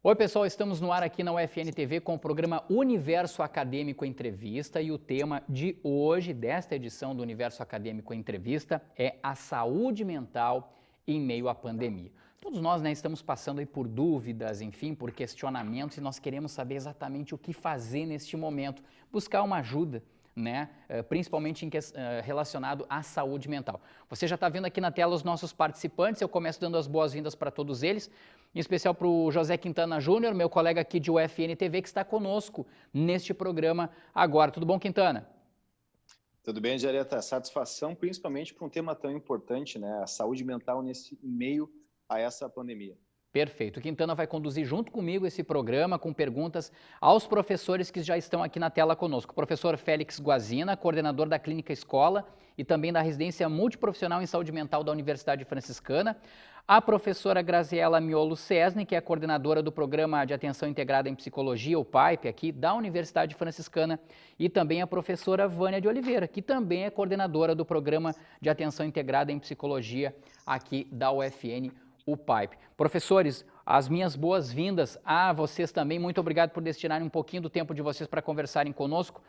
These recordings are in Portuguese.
Oi pessoal, estamos no ar aqui na UFN TV com o programa Universo Acadêmico Entrevista e o tema de hoje, desta edição do Universo Acadêmico Entrevista, é a saúde mental em meio à pandemia. Todos nós estamos passando aí por dúvidas, enfim, por questionamentos e nós queremos saber exatamente o que fazer neste momento, buscar uma ajuda, principalmente relacionado à saúde mental. Você já está vendo aqui na tela os nossos participantes, eu começo dando as boas-vindas para todos eles, em especial para o José Quintana Júnior, meu colega aqui de UFN TV, que está conosco neste programa agora. Tudo bom, Quintana? Tudo bem, Jareta. Satisfação, principalmente para um tema tão importante, né? A saúde mental nesse meio a essa pandemia. Perfeito. O Quintana vai conduzir junto comigo esse programa com perguntas aos professores que já estão aqui na tela conosco. O professor Félix Guazina, coordenador da Clínica Escola e também da Residência Multiprofissional em Saúde Mental da Universidade Franciscana. A professora Graziela Miolo Cesne, que é coordenadora do Programa de Atenção Integrada em Psicologia, o PAIP, aqui da Universidade Franciscana. E também a professora Vânia de Oliveira, que também é coordenadora do Programa de Atenção Integrada em Psicologia aqui da UFN, o PAIP. Professores, as minhas boas-vindas a vocês também. Muito obrigado por destinarem um pouquinho do tempo de vocês para conversarem conosco.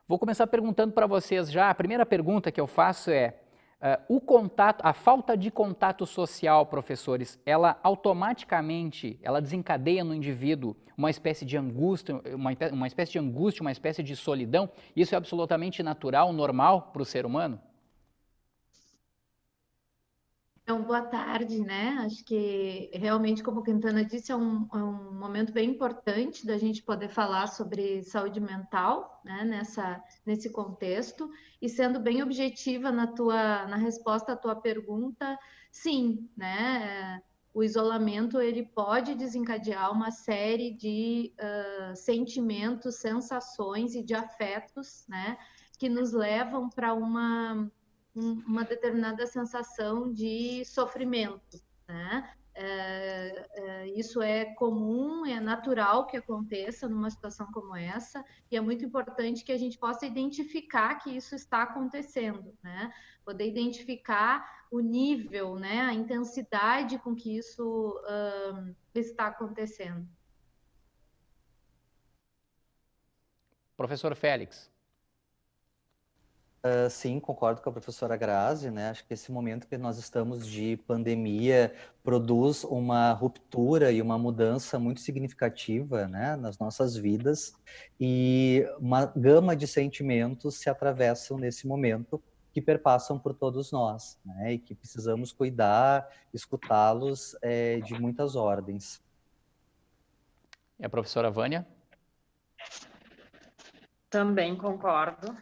Vou começar perguntando para vocês já. A primeira pergunta que eu faço é: a falta de contato social, professores, ela automaticamente, ela desencadeia no indivíduo uma espécie de angústia, uma espécie de solidão? Isso é absolutamente natural, normal para o ser humano? Então, boa tarde, né? Acho que realmente, como a Quintana disse, é um momento bem importante da gente poder falar sobre saúde mental, né? Nesse contexto. E sendo bem objetiva na resposta à tua pergunta, sim, né? O isolamento ele pode desencadear uma série de sentimentos, sensações e de afetos, né? Que nos levam para uma determinada sensação de sofrimento, né? Isso é comum, é natural que aconteça numa situação como essa, e é muito importante que a gente possa identificar que isso está acontecendo, né? Poder identificar o nível, né? A intensidade com que isso está acontecendo. Professor Félix. Sim, concordo com a professora Grazi, né? Acho que esse momento que nós estamos de pandemia produz uma ruptura e uma mudança muito significativa, né, nas nossas vidas, e uma gama de sentimentos se atravessam nesse momento que perpassam por todos nós, né, e que precisamos cuidar, escutá-los de muitas ordens. E a professora Vânia? Também concordo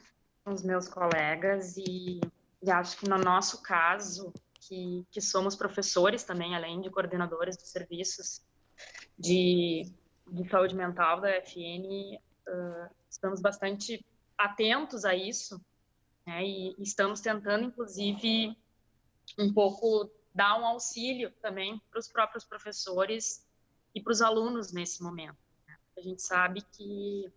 com os meus colegas e acho que no nosso caso, que somos professores também, além de coordenadores dos serviços de saúde mental da UFN, estamos bastante atentos a isso, né, e estamos tentando, inclusive, um pouco dar um auxílio também para os próprios professores e para os alunos nesse momento, né? A gente sabe que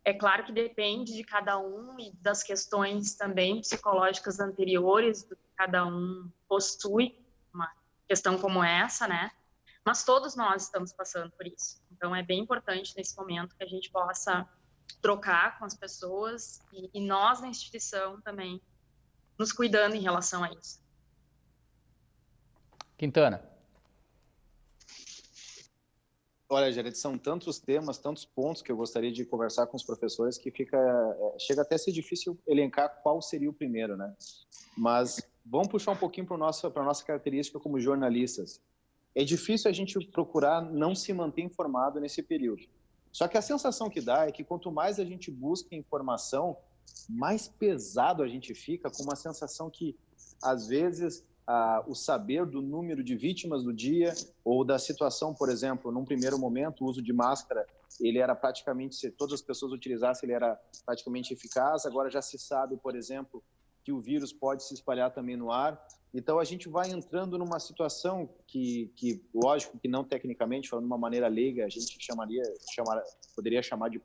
é claro que depende de cada um e das questões também psicológicas anteriores do que cada um possui, uma questão como essa, né? Mas todos nós estamos passando por isso. Então, é bem importante nesse momento que a gente possa trocar com as pessoas e nós, na instituição, também nos cuidando em relação a isso. Quintana. Olha, Jared, são tantos temas, tantos pontos que eu gostaria de conversar com os professores que chega até a ser difícil elencar qual seria o primeiro, né? Mas vamos puxar um pouquinho para a nossa característica como jornalistas. É difícil a gente procurar não se manter informado nesse período. Só que a sensação que dá é que quanto mais a gente busca informação, mais pesado a gente fica, com uma sensação que, às vezes, o saber do número de vítimas do dia ou da situação, por exemplo, num primeiro momento, o uso de máscara, ele era praticamente, se todas as pessoas utilizassem, ele era praticamente eficaz. Agora já se sabe, por exemplo, que o vírus pode se espalhar também no ar. Então a gente vai entrando numa situação que lógico que não tecnicamente, falando de uma maneira leiga, a gente poderia chamar de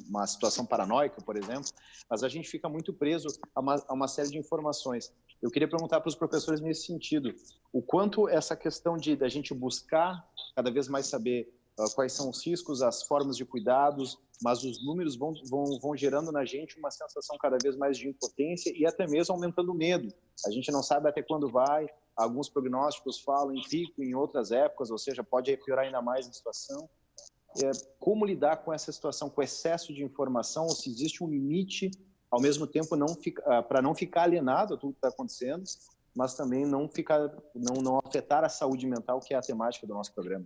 uma situação paranoica, por exemplo, mas a gente fica muito preso a uma série de informações. Eu queria perguntar para os professores nesse sentido, o quanto essa questão da gente buscar cada vez mais saber quais são os riscos, as formas de cuidados, mas os números vão gerando na gente uma sensação cada vez mais de impotência e até mesmo aumentando o medo. A gente não sabe até quando vai, alguns prognósticos falam em pico em outras épocas, ou seja, pode piorar ainda mais a situação. Como lidar com essa situação, com excesso de informação, ou se existe um limite, ao mesmo tempo, para não ficar alienado a tudo que está acontecendo, mas também não afetar a saúde mental, que é a temática do nosso programa.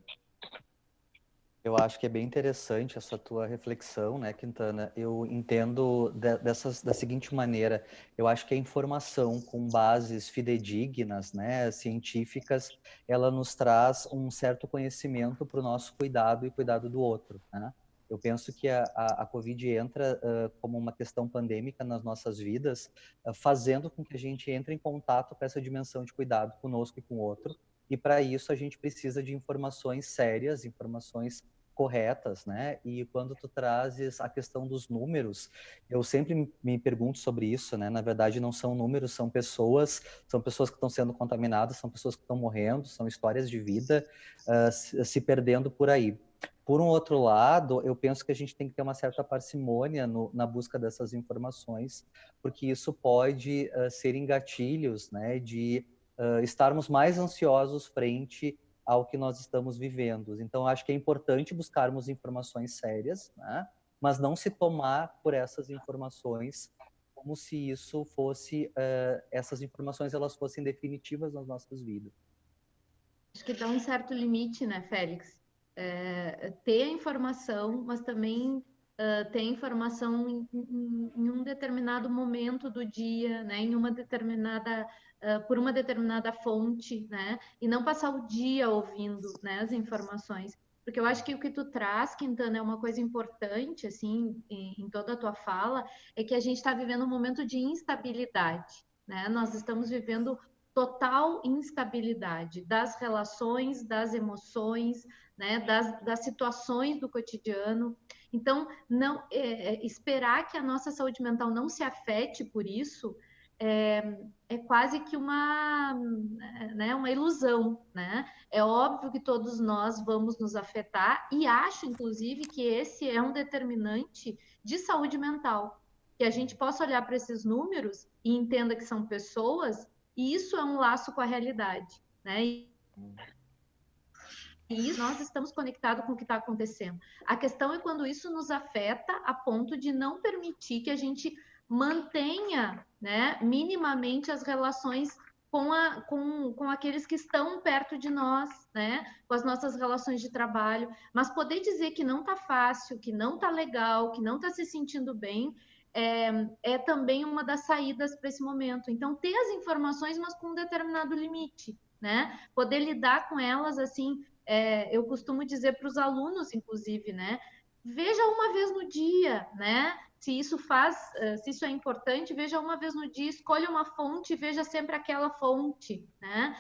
Eu acho que é bem interessante essa tua reflexão, né, Quintana? Eu entendo da seguinte maneira, eu acho que a informação com bases fidedignas, né, científicas, ela nos traz um certo conhecimento para o nosso cuidado e cuidado do outro, né? Eu penso que a Covid entra como uma questão pandêmica nas nossas vidas, fazendo com que a gente entre em contato com essa dimensão de cuidado conosco e com o outro, e para isso a gente precisa de informações sérias, informações corretas, né? E quando tu trazes a questão dos números, eu sempre me pergunto sobre isso, né? Na verdade, não são números, são pessoas que estão sendo contaminadas, são pessoas que estão morrendo, são histórias de vida se perdendo por aí. Por um outro lado, eu penso que a gente tem que ter uma certa parcimônia na busca dessas informações, porque isso pode ser gatilhos, né, de estarmos mais ansiosos frente ao que nós estamos vivendo. Então, acho que é importante buscarmos informações sérias, né, mas não se tomar por essas informações como se isso fosse, essas informações elas fossem definitivas nas nossas vidas. Acho que dá um certo limite, né, Félix? Ter a informação, mas também ter informação em um determinado momento do dia, né, por uma determinada fonte, né, e não passar o dia ouvindo, né, as informações. Porque eu acho que o que tu traz, Quintana, é uma coisa importante, assim, em toda a tua fala, é que a gente está vivendo um momento de instabilidade, né? Nós estamos vivendo total instabilidade das relações, das emoções, né, das situações do cotidiano. Então, não esperar que a nossa saúde mental não se afete por isso é quase que uma ilusão, né? É óbvio que todos nós vamos nos afetar e acho, inclusive, que esse é um determinante de saúde mental, que a gente possa olhar para esses números e entenda que são pessoas e isso é um laço com a realidade, né? E nós estamos conectados com o que está acontecendo. A questão é quando isso nos afeta a ponto de não permitir que a gente mantenha, né, minimamente as relações com aqueles que estão perto de nós, né, com as nossas relações de trabalho. Mas poder dizer que não está fácil, que não está legal, que não está se sentindo bem, é também uma das saídas para esse momento. Então, ter as informações, mas com um determinado limite, né? Poder lidar com elas, assim, eu costumo dizer para os alunos, inclusive, né? Veja uma vez no dia, né? Se isso é importante, veja uma vez no dia, escolha uma fonte e veja sempre aquela fonte, né?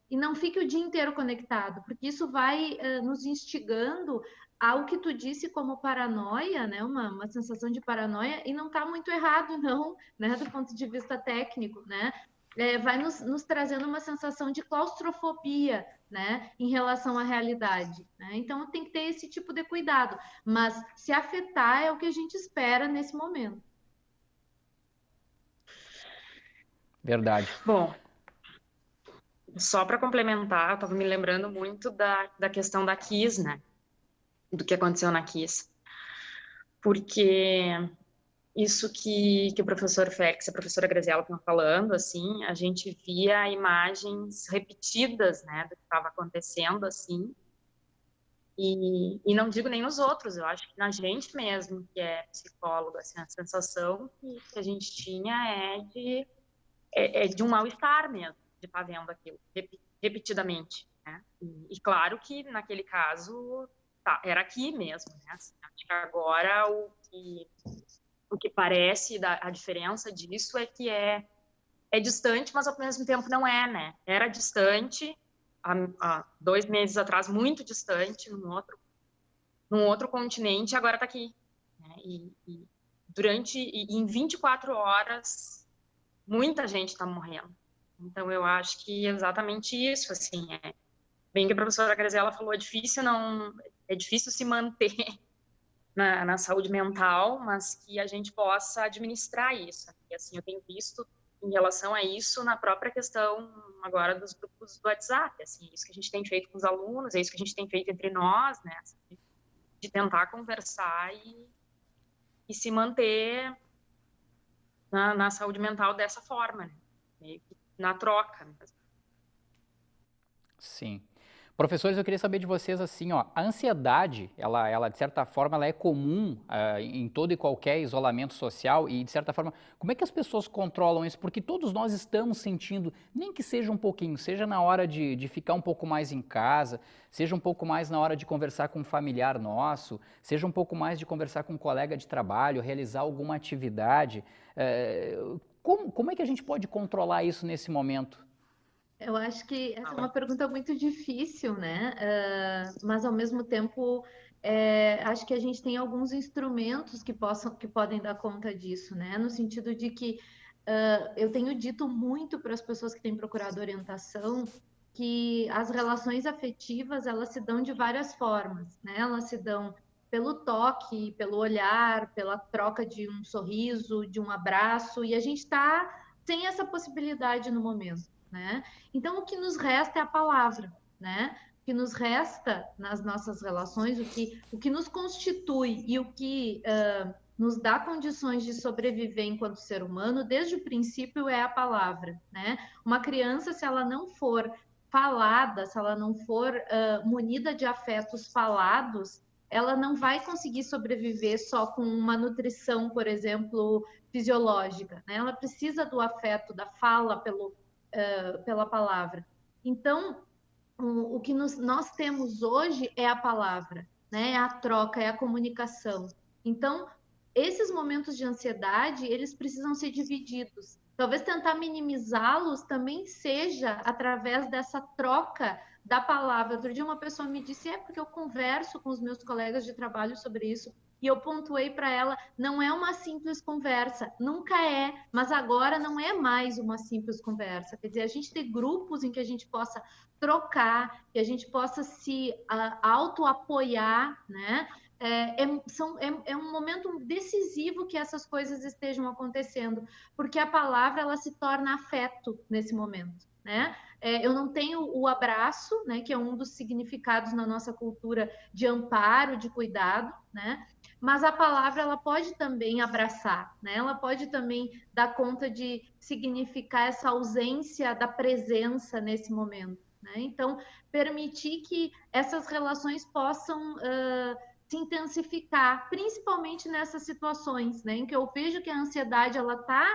E não fique o dia inteiro conectado, porque isso vai nos instigando ao que tu disse como paranoia, né? Uma sensação de paranoia, e não está muito errado, não, né? Do ponto de vista técnico, né? Vai nos trazendo uma sensação de claustrofobia, né, em relação à realidade, né? Então tem que ter esse tipo de cuidado, mas se afetar é o que a gente espera nesse momento. Verdade. Bom, só para complementar, eu estava me lembrando muito da questão da Kiss, né? Do que aconteceu na Kiss. Porque isso que o professor Félix e a professora Graziella estão falando, assim, a gente via imagens repetidas, né, do que estava acontecendo, assim, e não digo nem nos outros, eu acho que na gente mesmo, que é psicólogo, assim, a sensação que a gente tinha é de um mal-estar mesmo, de estar vendo aquilo repetidamente, né, e claro que naquele caso era aqui mesmo, né, assim, acho que agora o que parece, a diferença disso é que é distante, mas ao mesmo tempo não é, né? Era distante, há 2 meses atrás, muito distante, num outro continente, agora está aqui, né? E em 24 horas, muita gente está morrendo. Então, eu acho que é exatamente isso, assim, bem que a professora Graziela falou, é difícil se manter na saúde mental, mas que a gente possa administrar isso. E assim, eu tenho visto em relação a isso na própria questão agora dos grupos do WhatsApp, assim, isso que a gente tem feito com os alunos, é isso que a gente tem feito entre nós, né, assim, de tentar conversar e se manter na saúde mental dessa forma, né, meio que na troca. Sim. Professores, eu queria saber de vocês assim, ó, a ansiedade, ela de certa forma, ela é comum em todo e qualquer isolamento social e de certa forma, como é que as pessoas controlam isso? Porque todos nós estamos sentindo, nem que seja um pouquinho, seja na hora de ficar um pouco mais em casa, seja um pouco mais na hora de conversar com um familiar nosso, seja um pouco mais de conversar com um colega de trabalho, realizar alguma atividade. Como é que a gente pode controlar isso nesse momento? Eu acho que essa é uma pergunta muito difícil, né? Mas ao mesmo tempo, acho que a gente tem alguns instrumentos que podem dar conta disso, né? No sentido de que eu tenho dito muito para as pessoas que têm procurado orientação que as relações afetivas elas se dão de várias formas, né? Elas se dão pelo toque, pelo olhar, pela troca de um sorriso, de um abraço, e a gente está sem essa possibilidade no momento, né? Então, o que nos resta é a palavra, né? O que nos resta nas nossas relações, o que nos constitui e o que nos dá condições de sobreviver enquanto ser humano, desde o princípio, é a palavra, né? Uma criança, se ela não for falada, se ela não for munida de afetos falados, ela não vai conseguir sobreviver só com uma nutrição, por exemplo, fisiológica, né? Ela precisa do afeto, da fala pela palavra. Então, o que nós temos hoje é a palavra, né? É a troca, é a comunicação. Então, esses momentos de ansiedade, eles precisam ser divididos. Talvez tentar minimizá-los também seja através dessa troca da palavra. Outro dia uma pessoa me disse, porque eu converso com os meus colegas de trabalho sobre isso, e eu pontuei para ela, não é uma simples conversa, nunca é, mas agora não é mais uma simples conversa. Quer dizer, a gente tem grupos em que a gente possa trocar, que a gente possa se auto-apoiar, né? É um momento decisivo que essas coisas estejam acontecendo, porque a palavra ela se torna afeto nesse momento, né? Eu não tenho o abraço, né, que é um dos significados na nossa cultura de amparo, de cuidado, né? Mas a palavra ela pode também abraçar, né? Ela pode também dar conta de significar essa ausência da presença nesse momento, né? Então, permitir que essas relações possam se intensificar, principalmente nessas situações, né, em que eu vejo que a ansiedade ela está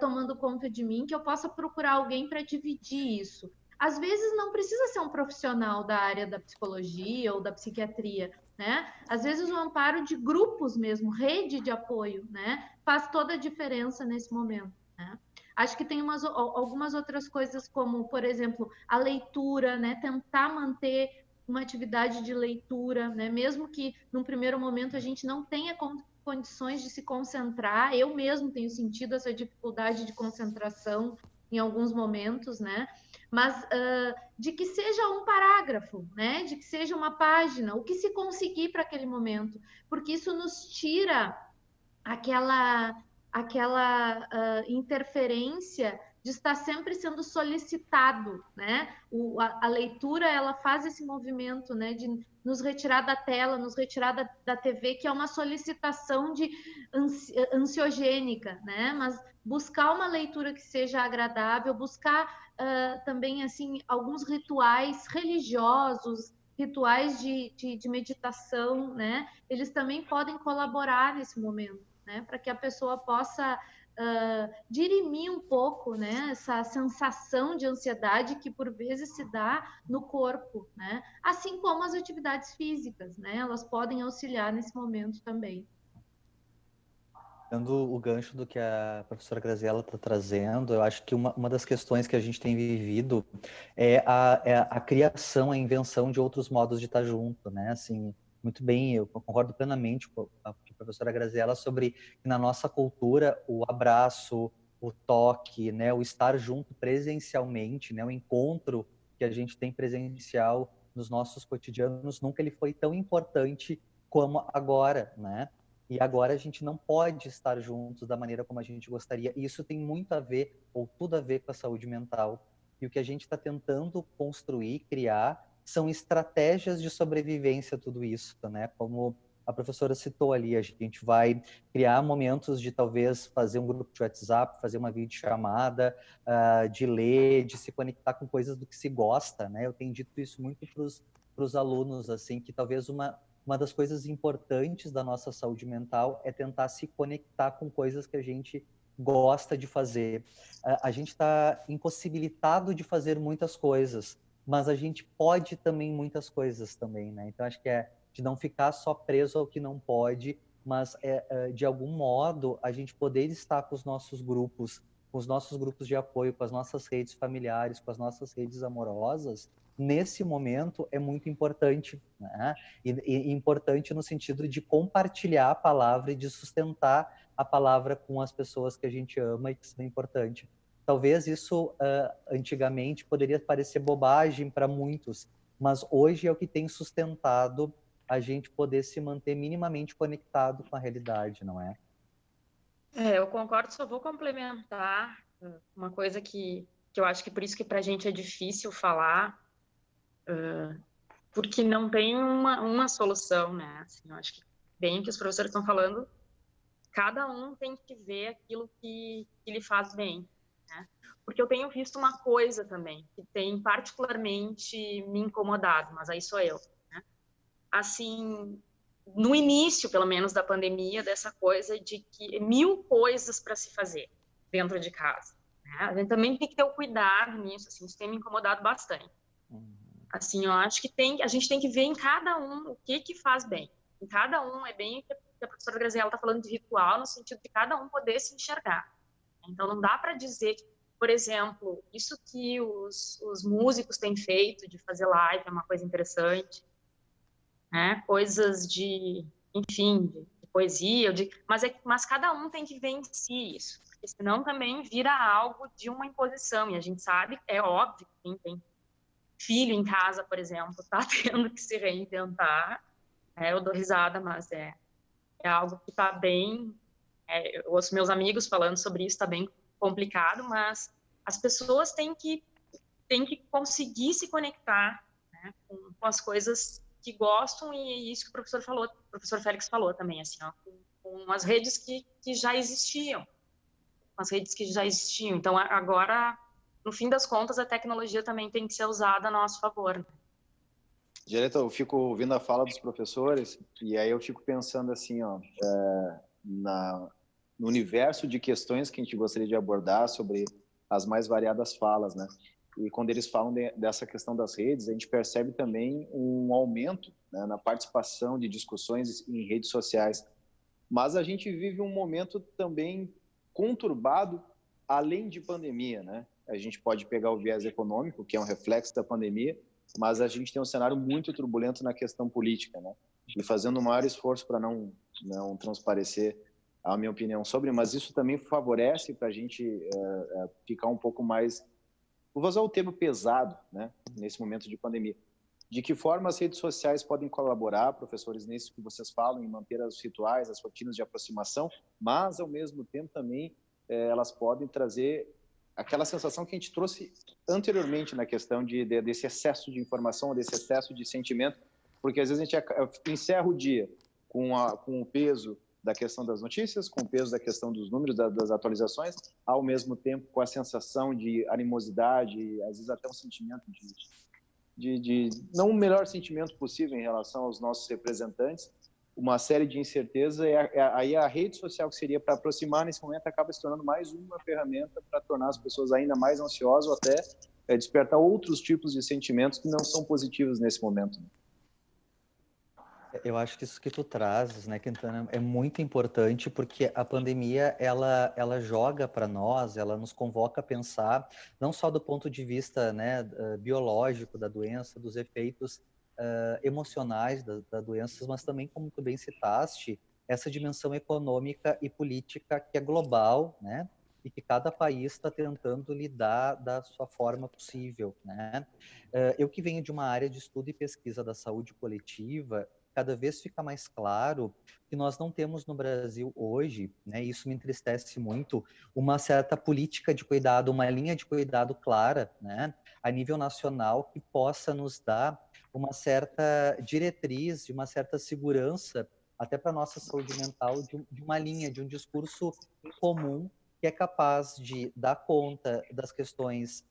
tomando conta de mim, que eu possa procurar alguém para dividir isso. Às vezes não precisa ser um profissional da área da psicologia ou da psiquiatria, né? Às vezes o amparo de grupos mesmo, rede de apoio, né, faz toda a diferença nesse momento, né? Acho que tem algumas outras coisas, como, por exemplo, a leitura, né? Tentar manter uma atividade de leitura, né? Mesmo que num primeiro momento a gente não tenha condições de se concentrar, eu mesmo tenho sentido essa dificuldade de concentração em alguns momentos, né? Mas de que seja um parágrafo, né? De que seja uma página, o que se conseguir para aquele momento, porque isso nos tira aquela interferência de estar sempre sendo solicitado, né? A leitura ela faz esse movimento, né? De nos retirar da tela, nos retirar da TV, que é uma solicitação de ansiogênica, né? Mas buscar uma leitura que seja agradável, buscar também assim alguns rituais religiosos, rituais de meditação, né? Eles também podem colaborar nesse momento, né? Para que a pessoa possa dirimir um pouco, né, essa sensação de ansiedade que por vezes se dá no corpo, né? Assim como as atividades físicas, né? Elas podem auxiliar nesse momento também. Dando o gancho do que a professora Graziela está trazendo, eu acho que uma das questões que a gente tem vivido é a criação, a invenção de outros modos de estar junto, né? Assim, muito bem, eu concordo plenamente com a professora Graziella sobre que na nossa cultura o abraço, o toque, né, o estar junto presencialmente, né, o encontro que a gente tem presencial nos nossos cotidianos, nunca ele foi tão importante como agora, né? E agora a gente não pode estar juntos da maneira como a gente gostaria. E isso tem muito a ver, ou tudo a ver com a saúde mental. E o que a gente está tentando construir, criar, são estratégias de sobrevivência a tudo isso, né? Como a professora citou ali, a gente vai criar momentos de talvez fazer um grupo de WhatsApp, fazer uma videochamada, de ler, de se conectar com coisas do que se gosta, né? Eu tenho dito isso muito para os alunos, assim, que talvez uma das coisas importantes da nossa saúde mental é tentar se conectar com coisas que a gente gosta de fazer. A gente está impossibilitado de fazer muitas coisas, mas a gente pode também muitas coisas também, né? Então, acho que é de não ficar só preso ao que não pode, mas de algum modo a gente poder estar com os nossos grupos de apoio, com as nossas redes familiares, com as nossas redes amorosas, nesse momento é muito importante, né? E importante no sentido de compartilhar a palavra e de sustentar a palavra com as pessoas que a gente ama e que são importantes. Talvez isso antigamente poderia parecer bobagem para muitos, mas hoje é o que tem sustentado a gente poder se manter minimamente conectado com a realidade, não é? Eu concordo, só vou complementar uma coisa que eu acho que por isso que para a gente é difícil falar, porque não tem uma solução, né? Assim, eu acho que bem que os professores estão falando, cada um tem que ver aquilo que lhe faz bem, né? Porque eu tenho visto uma coisa também, que tem particularmente me incomodado, mas aí sou eu, né? Assim, no início, pelo menos, da pandemia, dessa coisa de que 1000 coisas para se fazer dentro de casa, né? A gente também tem que ter o cuidado nisso, assim, isso tem me incomodado bastante. Assim, eu acho que a gente tem que ver em cada um o que faz bem. Em cada um é bem o que a professora Graziella está falando de ritual, no sentido de cada um poder se enxergar. Então, não dá para dizer que, por exemplo, isso que os músicos têm feito, de fazer live, é uma coisa interessante, né? Coisas de, enfim, de poesia, mas cada um tem que ver em si isso, porque senão também vira algo de uma imposição, e a gente sabe, é óbvio, que quem tem filho em casa, por exemplo, está tendo que se reinventar. Eu dou risada, mas é algo que está bem... eu ouço meus amigos falando sobre isso, está bem complicado, mas as pessoas têm que conseguir se conectar, né, com as coisas que gostam, e isso que o professor Félix falou também, assim, ó, com as redes que já existiam, Então, agora, no fim das contas, a tecnologia também tem que ser usada a nosso favor, né? Direto, eu fico ouvindo a fala dos professores e aí eu fico pensando assim, ó, no universo de questões que a gente gostaria de abordar sobre as mais variadas falas, né? E quando eles falam dessa questão das redes, a gente percebe também um aumento, né, na participação de discussões em redes sociais. Mas a gente vive um momento também conturbado, além de pandemia, né? A gente pode pegar o viés econômico, que é um reflexo da pandemia, mas a gente tem um cenário muito turbulento na questão política, né? E fazendo o maior esforço para não transparecer a minha opinião sobre, mas isso também favorece para a gente ficar um pouco mais, vou usar o termo pesado, né? Nesse momento de pandemia. De que forma as redes sociais podem colaborar, professores, nisso que vocês falam, em manter os rituais, as rotinas de aproximação, mas, ao mesmo tempo, também elas podem trazer aquela sensação que a gente trouxe anteriormente na questão desse excesso de informação, desse excesso de sentimento, porque às vezes a gente encerra o dia com o peso da questão das notícias, com o peso da questão dos números, das atualizações, ao mesmo tempo com a sensação de animosidade, às vezes até um sentimento de não o melhor sentimento possível em relação aos nossos representantes, uma série de incertezas, aí a rede social que seria para aproximar nesse momento acaba se tornando mais uma ferramenta para tornar as pessoas ainda mais ansiosas ou até despertar outros tipos de sentimentos que não são positivos nesse momento. Eu acho que isso que tu trazes, né, Quintana, é muito importante porque a pandemia, ela joga para nós, ela nos convoca a pensar, não só do ponto de vista, né, biológico da doença, dos efeitos emocionais das doenças, mas também, como tu bem citaste, essa dimensão econômica e política que é global, né? E que cada país está tentando lidar da sua forma possível, né? Eu que venho de uma área de estudo e pesquisa da saúde coletiva, cada vez fica mais claro que nós não temos no Brasil hoje, né? Isso me entristece muito, uma certa política de cuidado, uma linha de cuidado clara, né? A nível nacional que possa nos dar uma certa diretriz, de uma certa segurança até para a nossa saúde mental, de uma linha, de um discurso em comum que é capaz de dar conta das questões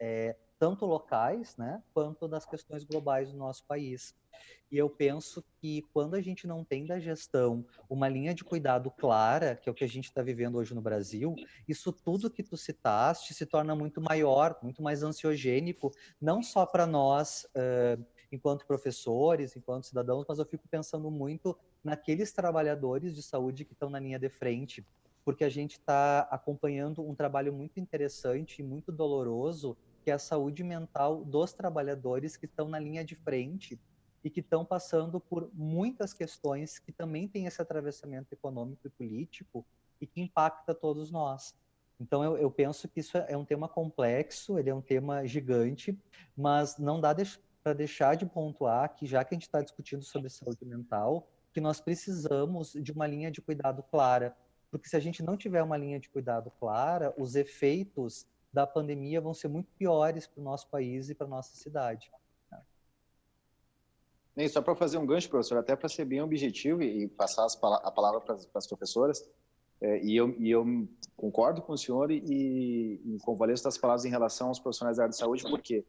tanto locais, né, quanto das questões globais do nosso país. E eu penso que quando a gente não tem da gestão uma linha de cuidado clara, que é o que a gente está vivendo hoje no Brasil, isso tudo que tu citaste se torna muito maior, muito mais ansiogênico, não só para nós, enquanto professores, enquanto cidadãos, mas eu fico pensando muito naqueles trabalhadores de saúde que estão na linha de frente, porque a gente está acompanhando um trabalho muito interessante e muito doloroso, que é a saúde mental dos trabalhadores que estão na linha de frente e que estão passando por muitas questões que também têm esse atravessamento econômico e político e que impacta todos nós. Então, eu penso que isso é um tema complexo, ele é um tema gigante, mas não dá para deixar de pontuar que, já que a gente está discutindo sobre saúde mental, que nós precisamos de uma linha de cuidado clara, porque se a gente não tiver uma linha de cuidado clara, os efeitos da pandemia vão ser muito piores para o nosso país e para a nossa cidade. E só para fazer um gancho, professor, até para ser bem objetivo e passar a palavra para as professoras, e eu concordo com o senhor e convaleço das palavras em relação aos profissionais da área de saúde, porque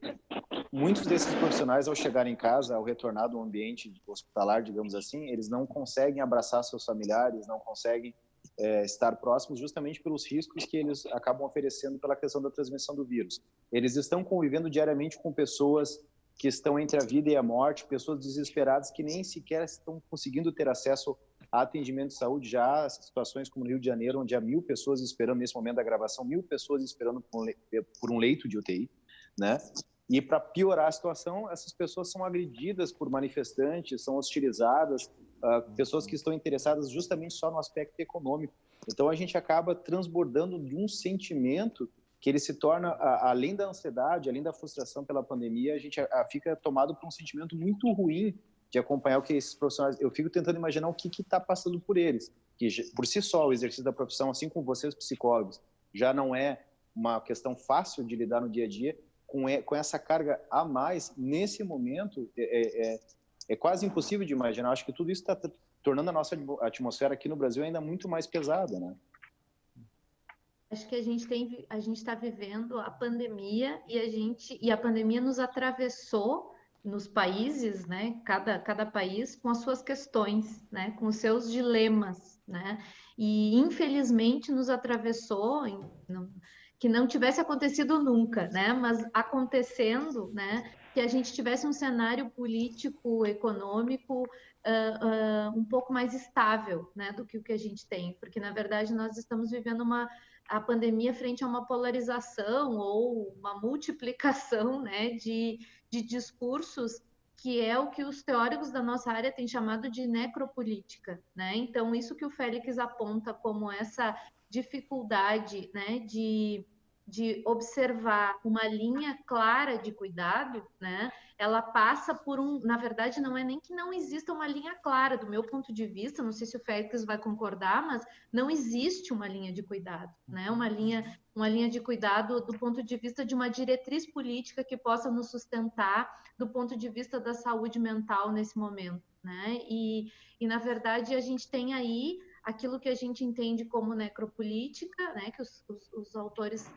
muitos desses profissionais, ao chegar em casa, ao retornar do ambiente hospitalar, digamos assim, eles não conseguem abraçar seus familiares, não conseguem estar próximos justamente pelos riscos que eles acabam oferecendo pela questão da transmissão do vírus. Eles estão convivendo diariamente com pessoas que estão entre a vida e a morte, pessoas desesperadas que nem sequer estão conseguindo ter acesso a atendimento de saúde. Já há situações como no Rio de Janeiro, onde há 1.000 pessoas esperando, nesse momento da gravação, 1.000 pessoas esperando por um leito de UTI, né? E para piorar a situação, essas pessoas são agredidas por manifestantes, são hostilizadas, pessoas que estão interessadas justamente só no aspecto econômico. Então a gente acaba transbordando de um sentimento que ele se torna, além da ansiedade, além da frustração pela pandemia, a gente fica tomado por um sentimento muito ruim de acompanhar o que esses profissionais... Eu fico tentando imaginar o que está passando por eles, que por si só o exercício da profissão, assim como vocês psicólogos, já não é uma questão fácil de lidar no dia a dia, com essa carga a mais, nesse momento, é quase impossível de imaginar. Acho que tudo isso está tornando a nossa atmosfera aqui no Brasil ainda muito mais pesada, né? Acho que a gente está vivendo a pandemia e a pandemia nos atravessou nos países, né? Cada país com as suas questões, né? Com os seus dilemas, né? E infelizmente nos atravessou que não tivesse acontecido nunca, né? Mas acontecendo, né? Que a gente tivesse um cenário político, econômico um pouco mais estável, né? Do que o que a gente tem, porque na verdade nós estamos vivendo a pandemia frente a uma polarização ou uma multiplicação, né, de discursos, que é o que os teóricos da nossa área têm chamado de necropolítica, né? Então, isso que o Félix aponta como essa dificuldade, né, de observar uma linha clara de cuidado, né? Ela passa por na verdade, não é nem que não exista uma linha clara, do meu ponto de vista, não sei se o Félix vai concordar, mas não existe uma linha de cuidado, né? Uma linha de cuidado do ponto de vista de uma diretriz política que possa nos sustentar do ponto de vista da saúde mental nesse momento, né? E na verdade, a gente tem aí aquilo que a gente entende como necropolítica, né? Que os autores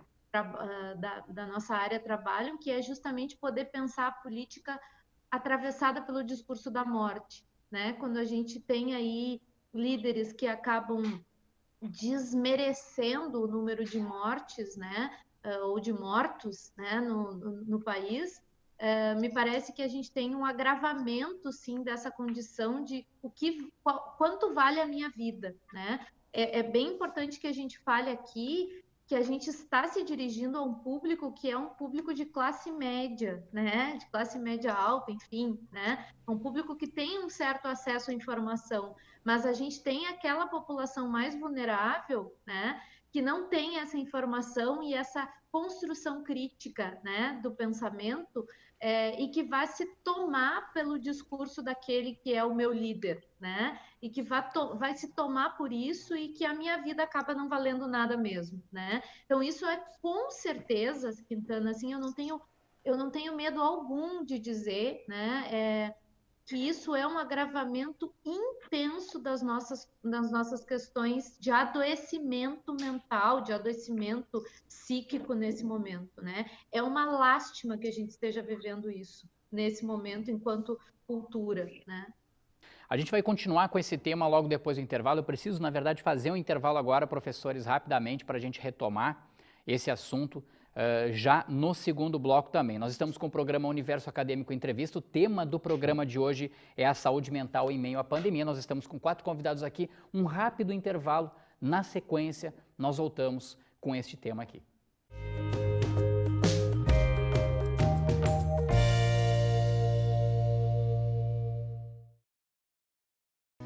da nossa área trabalham, que é justamente poder pensar a política atravessada pelo discurso da morte, né? Quando a gente tem aí líderes que acabam desmerecendo o número de mortes, né? Ou de mortos, né? No país, me parece que a gente tem um agravamento, sim, dessa condição de quanto vale a minha vida, né? É bem importante que a gente fale aqui que a gente está se dirigindo a um público que é um público de classe média, né? De classe média alta, enfim, né? Um público que tem um certo acesso à informação, mas a gente tem aquela população mais vulnerável, né? Que não tem essa informação e essa construção crítica, né? Do pensamento, e que vai se tomar pelo discurso daquele que é o meu líder, né? E que vai se tomar por isso e que a minha vida acaba não valendo nada mesmo, né? Então isso é com certeza, Quintana, assim, eu não tenho medo algum de dizer, né? Que isso é um agravamento intenso das nossas questões de adoecimento mental, de adoecimento psíquico nesse momento, né? É uma lástima que a gente esteja vivendo isso nesse momento enquanto cultura, né? A gente vai continuar com esse tema logo depois do intervalo. Eu preciso, na verdade, fazer um intervalo agora, professores, rapidamente, para a gente retomar esse assunto já no segundo bloco também. Nós estamos com o programa Universo Acadêmico Entrevista. O tema do programa de hoje é a saúde mental em meio à pandemia. Nós estamos com 4 convidados aqui. Um rápido intervalo. Na sequência, nós voltamos com este tema aqui.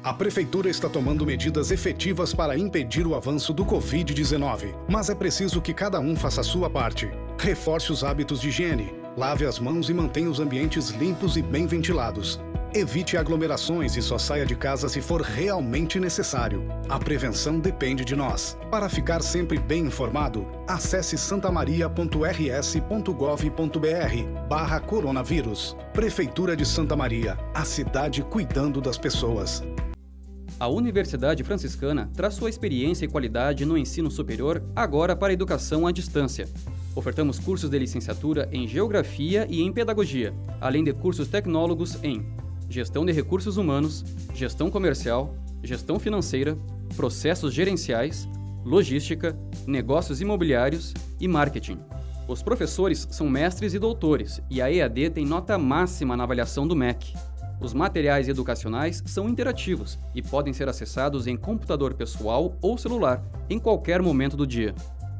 A Prefeitura está tomando medidas efetivas para impedir o avanço do Covid-19, mas é preciso que cada um faça a sua parte. Reforce os hábitos de higiene, lave as mãos e mantenha os ambientes limpos e bem ventilados. Evite aglomerações e só saia de casa se for realmente necessário. A prevenção depende de nós. Para ficar sempre bem informado, acesse santamaria.rs.gov.br/coronavírus. Prefeitura de Santa Maria, a cidade cuidando das pessoas. A Universidade Franciscana traz sua experiência e qualidade no ensino superior agora para a educação à distância. Ofertamos cursos de licenciatura em Geografia e em Pedagogia, além de cursos tecnólogos em Gestão de Recursos Humanos, Gestão Comercial, Gestão Financeira, Processos Gerenciais, Logística, Negócios Imobiliários e Marketing. Os professores são mestres e doutores e a EAD tem nota máxima na avaliação do MEC. Os materiais educacionais são interativos e podem ser acessados em computador pessoal ou celular, em qualquer momento do dia.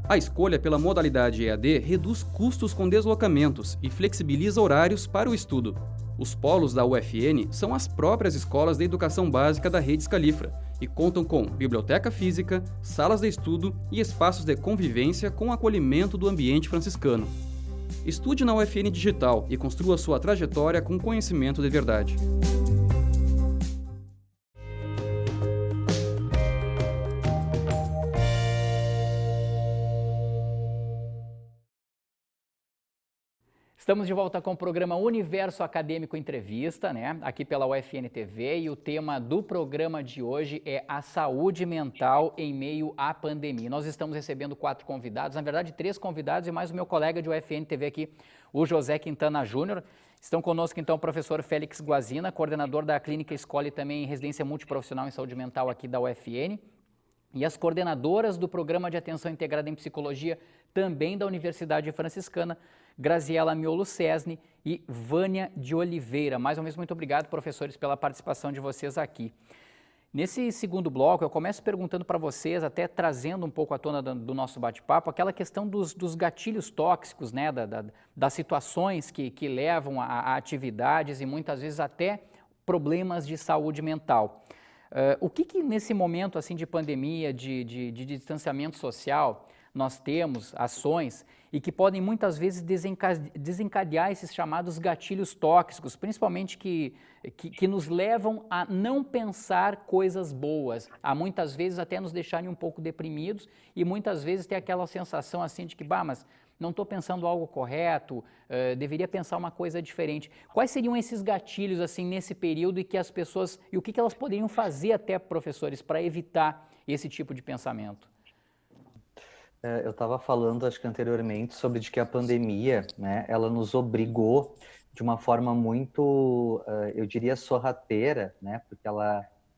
A escolha pela modalidade EAD reduz custos com deslocamentos e flexibiliza horários para o estudo. Os polos da UFN são as próprias escolas de educação básica da Rede Scalifra e contam com biblioteca física, salas de estudo e espaços de convivência com acolhimento do ambiente franciscano. Estude na UFN Digital e construa sua trajetória com conhecimento de verdade. Estamos de volta com o programa Universo Acadêmico Entrevista, né? Aqui pela UFN TV, e o tema do programa de hoje é a saúde mental em meio à pandemia. Nós estamos recebendo 4 convidados, na verdade 3 convidados e mais o meu colega de UFN TV aqui, o José Quintana Júnior. Estão conosco então o professor Félix Guazina, coordenador da Clínica Escola e também residência multiprofissional em saúde mental aqui da UFN. E as coordenadoras do Programa de Atenção Integrada em Psicologia, também da Universidade Franciscana, Graziela Miolo Cesni e Vânia de Oliveira. Mais uma vez, muito obrigado, professores, pela participação de vocês aqui. Nesse segundo bloco, eu começo perguntando para vocês, até trazendo um pouco à tona do nosso bate-papo, aquela questão dos gatilhos tóxicos, né, das situações que levam a atividades e muitas vezes até problemas de saúde mental. O que nesse momento assim de pandemia, de distanciamento social, nós temos ações e que podem muitas vezes desencadear esses chamados gatilhos tóxicos, principalmente que nos levam a não pensar coisas boas, a muitas vezes até nos deixarem um pouco deprimidos e muitas vezes ter aquela sensação assim de que, mas não estou pensando algo correto, deveria pensar uma coisa diferente. Quais seriam esses gatilhos assim nesse período e que as pessoas, e o que elas poderiam fazer até, professores, para evitar esse tipo de pensamento? Eu estava falando, acho que anteriormente, sobre de que a pandemia, né, ela nos obrigou de uma forma muito, eu diria, sorrateira, né, porque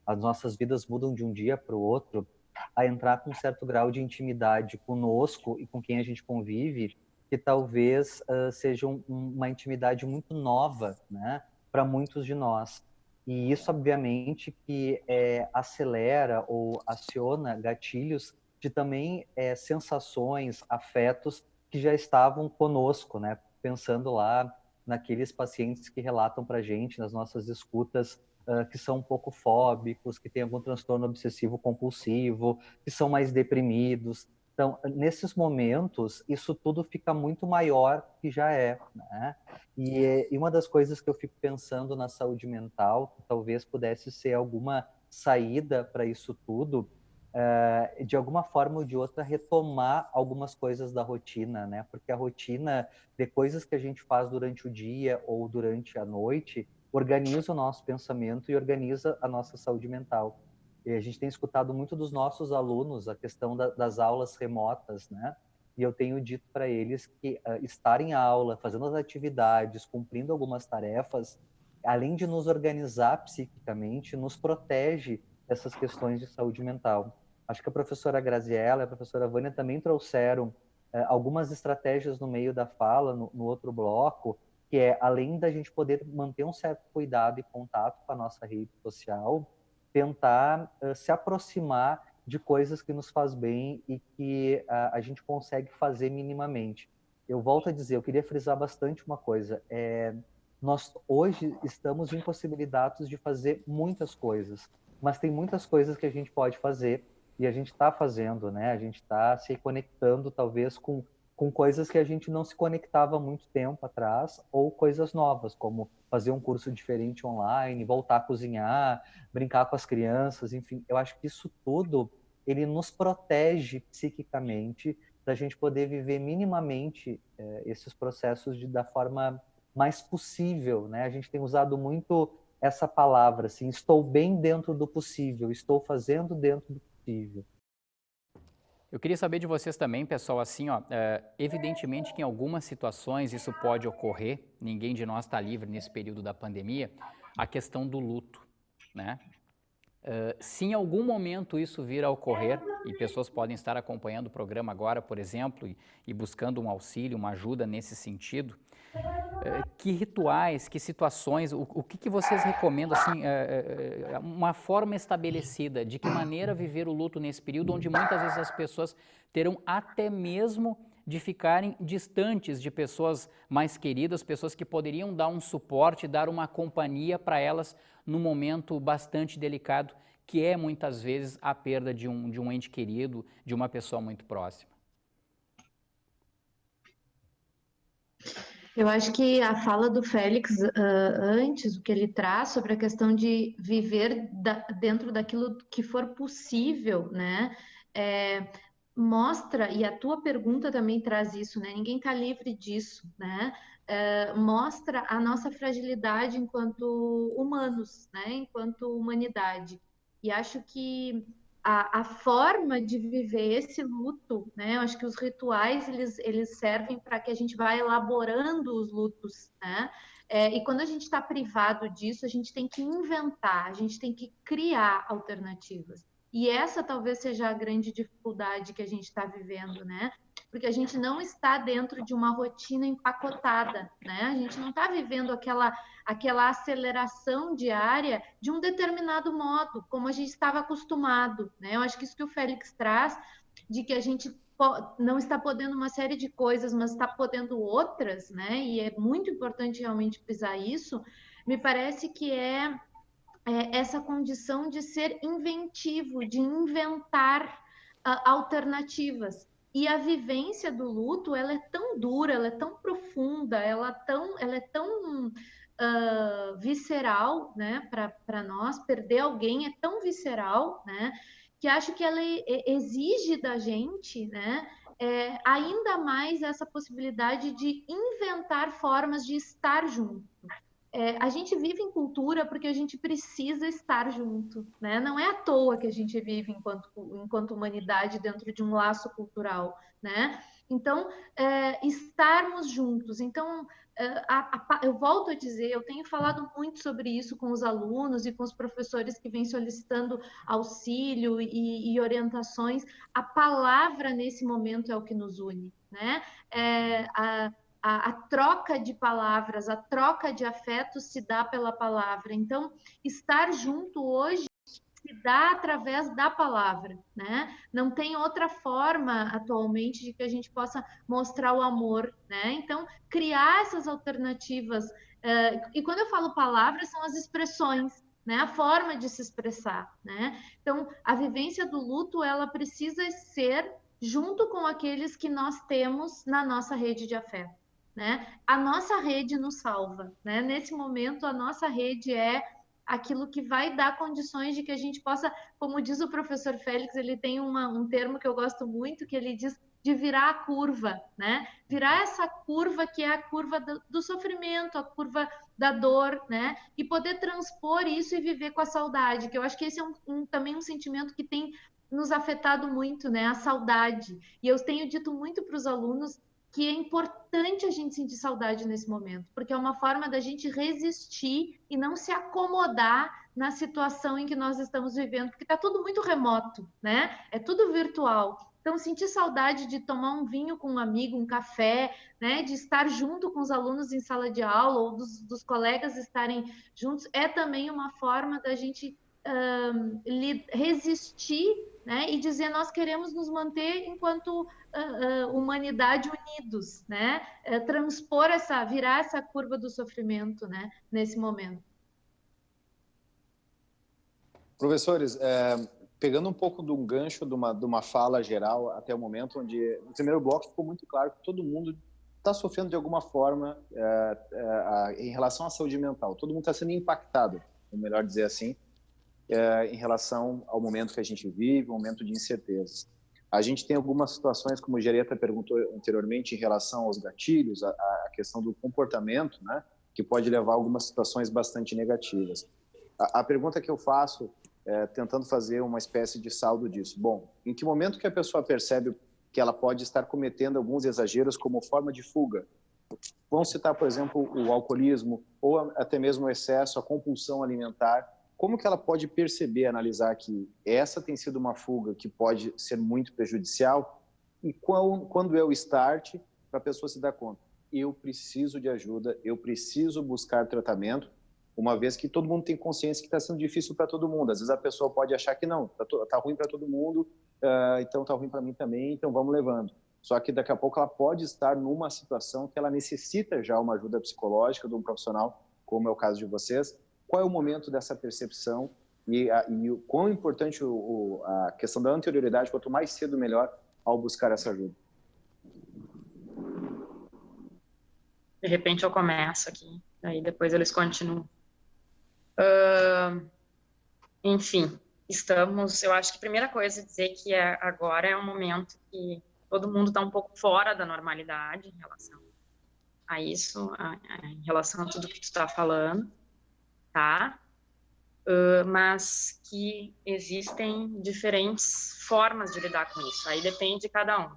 as nossas vidas mudam de um dia para o outro, a entrar com um certo grau de intimidade conosco e com quem a gente convive, que talvez seja uma intimidade muito nova, né, para muitos de nós. E isso, obviamente, que acelera ou aciona gatilhos de também sensações, afetos que já estavam conosco, né? Pensando lá naqueles pacientes que relatam para a gente, nas nossas escutas, que são um pouco fóbicos, que têm algum transtorno obsessivo-compulsivo, que são mais deprimidos. Então, nesses momentos, isso tudo fica muito maior que já né? E uma das coisas que eu fico pensando na saúde mental, que talvez pudesse ser alguma saída para isso tudo, de alguma forma ou de outra, retomar algumas coisas da rotina, né? Porque a rotina de coisas que a gente faz durante o dia ou durante a noite organiza o nosso pensamento e organiza a nossa saúde mental. E a gente tem escutado muito dos nossos alunos a questão das aulas remotas, né? E eu tenho dito para eles que estar em aula, fazendo as atividades, cumprindo algumas tarefas, além de nos organizar psiquicamente, nos protege dessas questões de saúde mental. Acho que a professora Graziella e a professora Vânia também trouxeram algumas estratégias no meio da fala, no outro bloco, que é, além da gente poder manter um certo cuidado e contato com a nossa rede social, tentar se aproximar de coisas que nos faz bem e que a gente consegue fazer minimamente. Eu volto a dizer, eu queria frisar bastante uma coisa, nós hoje estamos impossibilitados de fazer muitas coisas, mas tem muitas coisas que a gente pode fazer e a gente está fazendo, né? A gente está se conectando talvez com coisas que a gente não se conectava há muito tempo atrás, ou coisas novas, como fazer um curso diferente online, voltar a cozinhar, brincar com as crianças, enfim. Eu acho que isso tudo, ele nos protege psiquicamente da gente poder viver minimamente esses processos da forma mais possível, né? A gente tem usado muito essa palavra, assim, estou bem dentro do possível, estou fazendo dentro do possível. Eu queria saber de vocês também, pessoal, assim, ó, evidentemente que em algumas situações isso pode ocorrer, ninguém de nós está livre nesse período da pandemia, a questão do luto, né? Se em algum momento isso vir a ocorrer, e pessoas podem estar acompanhando o programa agora, por exemplo, e buscando um auxílio, uma ajuda nesse sentido, que rituais, que situações, o que vocês recomendam, assim, uma forma estabelecida, de que maneira viver o luto nesse período, onde muitas vezes as pessoas terão até mesmo de ficarem distantes de pessoas mais queridas, pessoas que poderiam dar um suporte, dar uma companhia para elas num momento bastante delicado, que é muitas vezes a perda de um ente querido, de uma pessoa muito próxima. Eu acho que a fala do Félix antes, o que ele traz sobre a questão de viver dentro daquilo que for possível, né? Mostra, e a tua pergunta também traz isso, né? Ninguém está livre disso, né? Mostra a nossa fragilidade enquanto humanos, né? Enquanto humanidade. E acho que a forma de viver esse luto, né? Eu acho que os rituais, eles servem para que a gente vá elaborando os lutos, né? E quando a gente está privado disso, a gente tem que inventar, a gente tem que criar alternativas. E essa talvez seja a grande dificuldade que a gente está vivendo, né? Porque a gente não está dentro de uma rotina empacotada, né? A gente não está vivendo aquela aceleração diária de um determinado modo, como a gente estava acostumado, né? Eu acho que isso que o Félix traz, de que a gente não está podendo uma série de coisas, mas está podendo outras, né? E é muito importante realmente frisar isso. Me parece que essa condição de ser inventivo, de inventar alternativas. E a vivência do luto, ela é tão dura, ela é tão profunda, ela é tão visceral, né, para nós. Perder alguém é tão visceral, né, que acho que ela exige da gente, né, ainda mais essa possibilidade de inventar formas de estar junto. A gente vive em cultura porque a gente precisa estar junto, né? Não é à toa que a gente vive enquanto humanidade dentro de um laço cultural, né? Então, estarmos juntos. Então, eu volto a dizer, eu tenho falado muito sobre isso com os alunos e com os professores que vêm solicitando auxílio e orientações. A palavra nesse momento é o que nos une, né? A troca de palavras, a troca de afetos se dá pela palavra. Então, estar junto hoje se dá através da palavra, né? Não tem outra forma atualmente de que a gente possa mostrar o amor, né? Então, criar essas alternativas. E quando eu falo palavras, são as expressões, né? A forma de se expressar, né? Então, a vivência do luto, ela precisa ser junto com aqueles que nós temos na nossa rede de afeto, né? A nossa rede nos salva, né? Nesse momento, a nossa rede é aquilo que vai dar condições de que a gente possa, como diz o professor Félix, ele tem um termo que eu gosto muito, que ele diz de virar a curva, né? Virar essa curva que é a curva do sofrimento, a curva da dor, né? E poder transpor isso e viver com a saudade, que eu acho que esse é também um sentimento que tem nos afetado muito, né? A saudade. E eu tenho dito muito para os alunos que é importante a gente sentir saudade nesse momento, porque é uma forma da gente resistir e não se acomodar na situação em que nós estamos vivendo, porque está tudo muito remoto, né? É tudo virtual. Então, sentir saudade de tomar um vinho com um amigo, um café, né? De estar junto com os alunos em sala de aula ou dos colegas estarem juntos, é também uma forma da gente resistir, né? E dizer, nós queremos nos manter enquanto humanidade unidos, né? Transpor virar essa curva do sofrimento, né? Nesse momento. Professores, pegando um pouco de um gancho de uma fala geral até o momento, onde no primeiro bloco ficou muito claro que todo mundo está sofrendo de alguma forma em relação à saúde mental. Todo mundo está sendo impactado, ou melhor dizer assim, em relação ao momento que a gente vive, um momento de incertezas. A gente tem algumas situações, como o Gereta perguntou anteriormente, em relação aos gatilhos, a questão do comportamento, né, que pode levar a algumas situações bastante negativas. A pergunta que eu faço, tentando fazer uma espécie de saldo disso, bom, em que momento que a pessoa percebe que ela pode estar cometendo alguns exageros como forma de fuga? Vamos citar, por exemplo, o alcoolismo, ou até mesmo o excesso, a compulsão alimentar. Como que ela pode perceber, analisar que essa tem sido uma fuga que pode ser muito prejudicial? E quando é o start para a pessoa se dar conta? Eu preciso de ajuda, eu preciso buscar tratamento, uma vez que todo mundo tem consciência que está sendo difícil para todo mundo. Às vezes a pessoa pode achar que não, está ruim para todo mundo, então está ruim para mim também, então vamos levando. Só que daqui a pouco ela pode estar numa situação que ela necessita já uma ajuda psicológica de um profissional, como é o caso de vocês. Qual é o momento dessa percepção e o quão importante a questão da anterioridade, quanto mais cedo melhor, ao buscar essa ajuda? De repente eu começo aqui, aí depois eles continuam. Enfim, eu acho que a primeira coisa é dizer que agora é um momento que todo mundo está um pouco fora da normalidade em relação a isso, em relação a tudo que tu está falando. Tá? Mas que existem diferentes formas de lidar com isso, aí depende de cada um,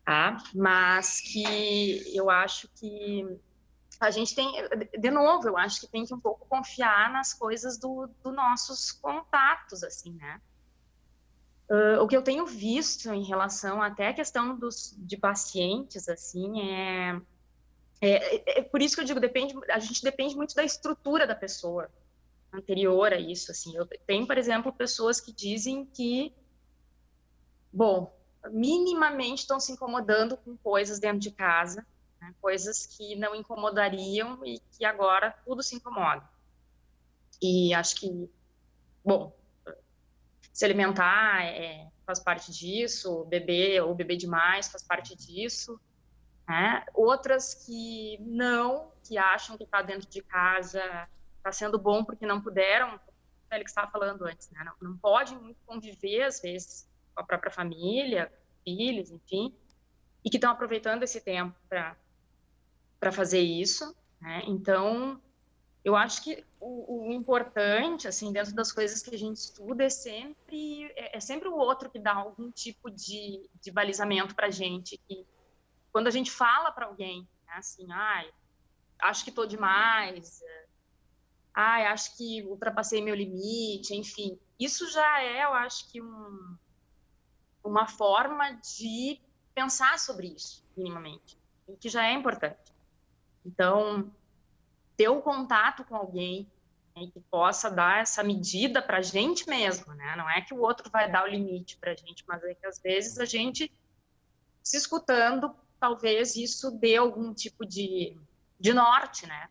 tá? Mas que eu acho que a gente tem, de novo, eu acho que tem que um pouco confiar nas coisas dos nossos contatos, assim, né? O que eu tenho visto em relação até a questão de pacientes, assim, por isso que eu digo, a gente depende muito da estrutura da pessoa anterior a isso, assim. Eu tenho, por exemplo, pessoas que dizem que, bom, minimamente estão se incomodando com coisas dentro de casa, né, coisas que não incomodariam e que agora tudo se incomoda. E acho que, bom, se alimentar faz parte disso, beber ou beber demais faz parte disso. Outras que acham que está dentro de casa está sendo bom porque não puderam, como o Félix estava falando antes, né? Não podem muito conviver, às vezes, com a própria família, filhos, enfim, e que estão aproveitando esse tempo para fazer isso, né? Então, eu acho que o importante, assim, dentro das coisas que a gente estuda, é sempre o outro que dá algum tipo de balizamento para a gente, que quando a gente fala para alguém, né, assim, acho que estou demais, acho que ultrapassei meu limite, enfim, isso já eu acho que uma forma de pensar sobre isso, minimamente, que já é importante. Então, ter o contato com alguém e que possa dar essa medida para a gente mesmo, né? Não é que o outro vai dar o limite para a gente, mas é que às vezes a gente, se escutando, talvez isso dê algum tipo de norte, né?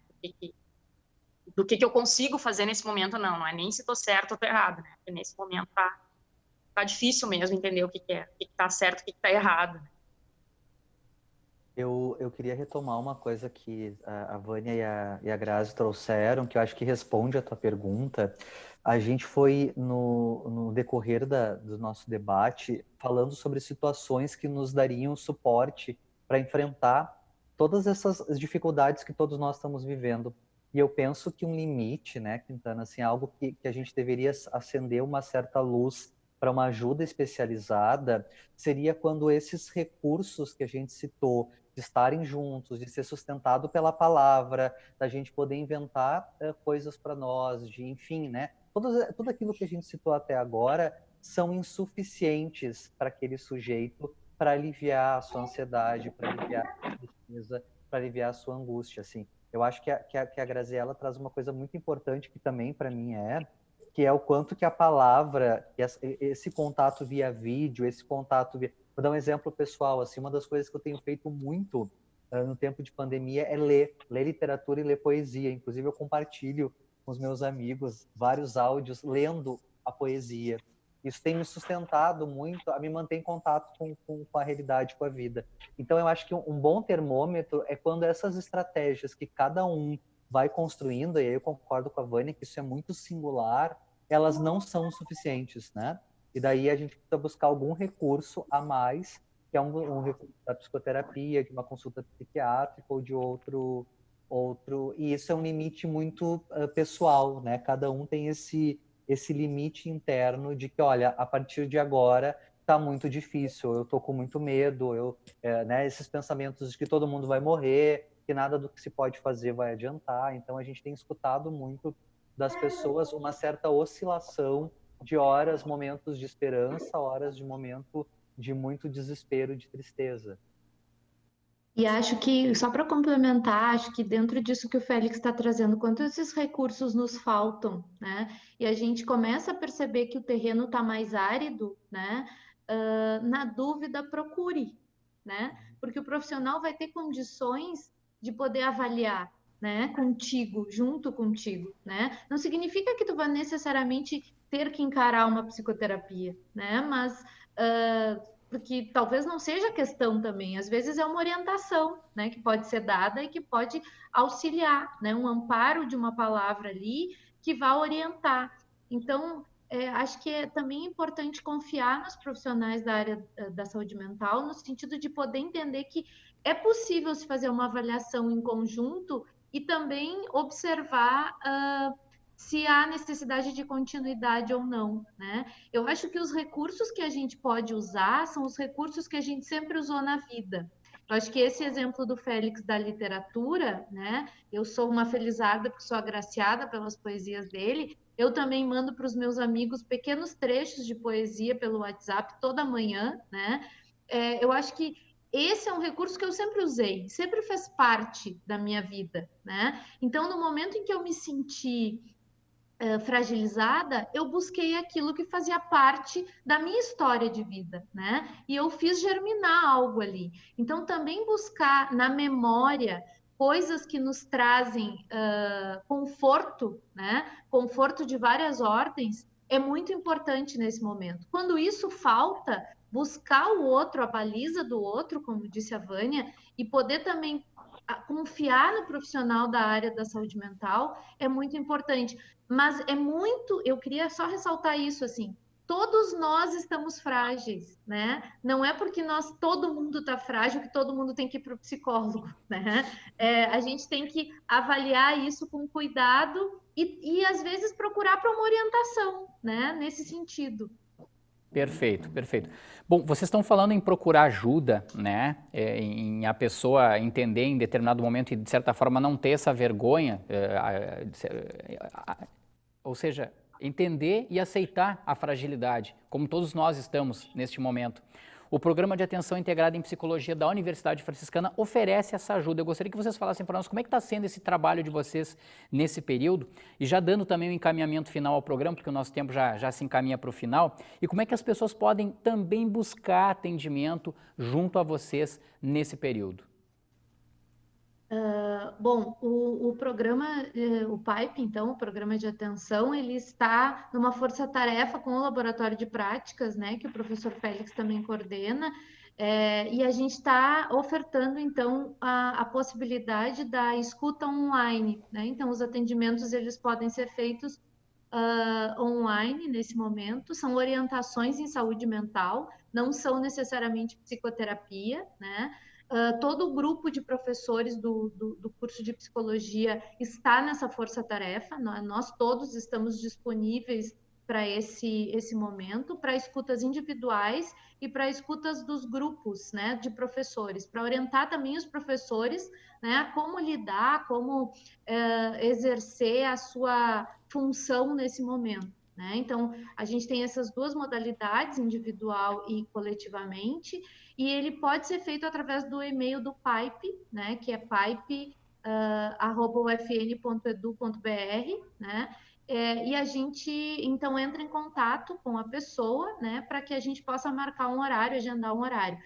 Do que eu consigo fazer nesse momento, não é nem se estou certo ou estou errado, né? Porque nesse momento tá difícil mesmo entender o que está certo, o que está errado. Né? Eu queria retomar uma coisa que a Vânia e a Grazi trouxeram, que eu acho que responde à tua pergunta. A gente foi, no decorrer do nosso debate, falando sobre situações que nos dariam suporte para enfrentar todas essas dificuldades que todos nós estamos vivendo. E eu penso que um limite, né, Quintana, assim, algo que a gente deveria acender uma certa luz para uma ajuda especializada, seria quando esses recursos que a gente citou, de estarem juntos, de ser sustentado pela palavra, da gente poder inventar coisas para nós, de, enfim, né, tudo aquilo que a gente citou até agora são insuficientes para aquele sujeito, para aliviar a sua ansiedade, para aliviar a sua tristeza, para aliviar a sua angústia, assim. Eu acho que a Graziella traz uma coisa muito importante que também para mim que é o quanto que a palavra, esse contato via vídeo, esse contato via... Vou dar um exemplo pessoal, assim, uma das coisas que eu tenho feito muito no tempo de pandemia é ler literatura e ler poesia. Inclusive eu compartilho com os meus amigos vários áudios lendo a poesia. Isso tem me sustentado muito a me manter em contato com a realidade, com a vida. Então, eu acho que um bom termômetro é quando essas estratégias que cada um vai construindo, e aí eu concordo com a Vânia que isso é muito singular, elas não são suficientes, né? E daí a gente precisa buscar algum recurso a mais, que é um recurso da psicoterapia, de uma consulta psiquiátrica ou de outro. E isso é um limite muito pessoal, né? Cada um tem esse limite interno de que, olha, a partir de agora está muito difícil, eu estou com muito medo, né, esses pensamentos de que todo mundo vai morrer, que nada do que se pode fazer vai adiantar. Então a gente tem escutado muito das pessoas uma certa oscilação de horas, momentos de esperança, horas de momento de muito desespero, de tristeza. E acho que, só para complementar, acho que dentro disso que o Félix está trazendo, quanto esses recursos nos faltam, né? E a gente começa a perceber que o terreno está mais árido, né? Na dúvida, procure, né? Porque o profissional vai ter condições de poder avaliar, né? Contigo, junto contigo, né? Não significa que tu vai necessariamente ter que encarar uma psicoterapia, né? Mas porque talvez não seja questão também, às vezes é uma orientação, né, que pode ser dada e que pode auxiliar, né, um amparo de uma palavra ali que vai orientar. Então, acho que é também importante confiar nos profissionais da área da saúde mental, no sentido de poder entender que é possível se fazer uma avaliação em conjunto e também observar se há necessidade de continuidade ou não, né? Eu acho que os recursos que a gente pode usar são os recursos que a gente sempre usou na vida. Eu acho que esse exemplo do Félix da literatura, né? Eu sou uma felizarda porque sou agraciada pelas poesias dele. Eu também mando para os meus amigos pequenos trechos de poesia pelo WhatsApp toda manhã, né? Eu acho que esse é um recurso que eu sempre usei, sempre fez parte da minha vida, né? Então, no momento em que eu me senti fragilizada, eu busquei aquilo que fazia parte da minha história de vida, né? E eu fiz germinar algo ali. Então, também buscar na memória coisas que nos trazem conforto, né? Conforto de várias ordens, é muito importante nesse momento. Quando isso falta, buscar o outro, a baliza do outro, como disse a Vânia, e poder também confiar no profissional da área da saúde mental é muito importante. Mas eu queria só ressaltar isso, assim, todos nós estamos frágeis, né? Não é porque todo mundo está frágil que todo mundo tem que ir para o psicólogo, né? A gente tem que avaliar isso com cuidado e às vezes procurar para uma orientação, né? Nesse sentido. Perfeito, perfeito. Bom, vocês estão falando em procurar ajuda, né? Em a pessoa entender em determinado momento e, de certa forma, não ter essa vergonha, ou seja, entender e aceitar a fragilidade, como todos nós estamos neste momento. o Programa de Atenção Integrada em Psicologia da Universidade Franciscana oferece essa ajuda. Eu gostaria que vocês falassem para nós como é que está sendo esse trabalho de vocês nesse período, e já dando também o encaminhamento final ao programa, porque o nosso tempo já se encaminha para o final, e como é que as pessoas podem também buscar atendimento junto a vocês nesse período. Bom, o programa, o PAIP, então, o Programa de Atenção, ele está numa força-tarefa com o Laboratório de Práticas, né, que o professor Félix também coordena, e a gente está ofertando, então, a possibilidade da escuta online, né? Então, os atendimentos, eles podem ser feitos online nesse momento, são orientações em saúde mental, não são necessariamente psicoterapia, né? Todo o grupo de professores do curso de psicologia está nessa força-tarefa, nós todos estamos disponíveis para esse momento, para escutas individuais e para escutas dos grupos, né, de professores, para orientar também os professores, né, a como lidar, como exercer a sua função nesse momento. Né? Então, a gente tem essas duas modalidades, individual e coletivamente, e ele pode ser feito através do e-mail do PAIP, né, que é pipe@ufn.edu.br, né? E a gente, então, entra em contato com a pessoa, né, para que a gente possa marcar um horário, agendar um horário.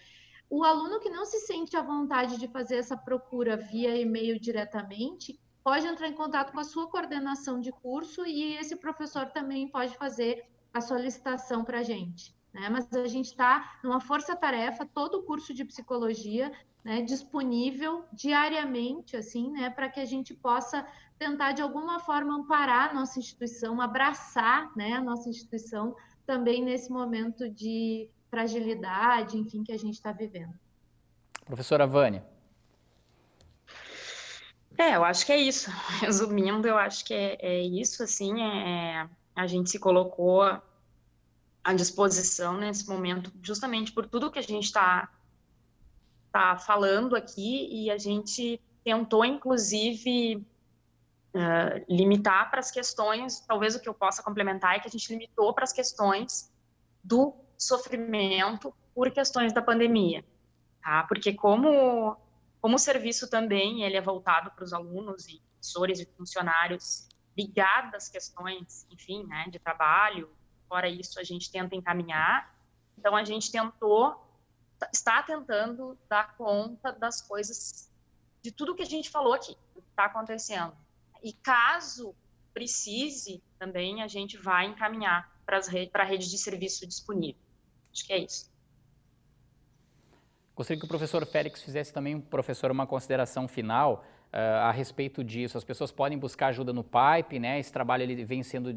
O aluno que não se sente à vontade de fazer essa procura via e-mail diretamente, pode entrar em contato com a sua coordenação de curso e esse professor também pode fazer a solicitação para a gente. Né? Mas a gente está numa força-tarefa, todo o curso de psicologia, né, disponível diariamente, assim, né, para que a gente possa tentar, de alguma forma, amparar a nossa instituição, abraçar, né, a nossa instituição também nesse momento de fragilidade, enfim, que a gente está vivendo. Professora Vânia. Eu acho que é isso. Resumindo, eu acho que é isso, assim, a gente se colocou à disposição nesse momento, justamente por tudo que a gente está falando aqui, e a gente tentou, inclusive, limitar para as questões, talvez o que eu possa complementar é que a gente limitou para as questões do sofrimento por questões da pandemia, tá? Porque como o serviço também ele é voltado para os alunos e professores e funcionários ligados às questões, enfim, né, de trabalho, fora isso a gente tenta encaminhar, então a gente está tentando dar conta das coisas, de tudo que a gente falou aqui, do que está acontecendo. E caso precise, também a gente vai encaminhar para a rede de serviço disponível. Acho que é isso. Gostaria que o professor Félix fizesse também, professor, uma consideração final a respeito disso. As pessoas podem buscar ajuda no PAIP, né? Esse trabalho ele vem sendo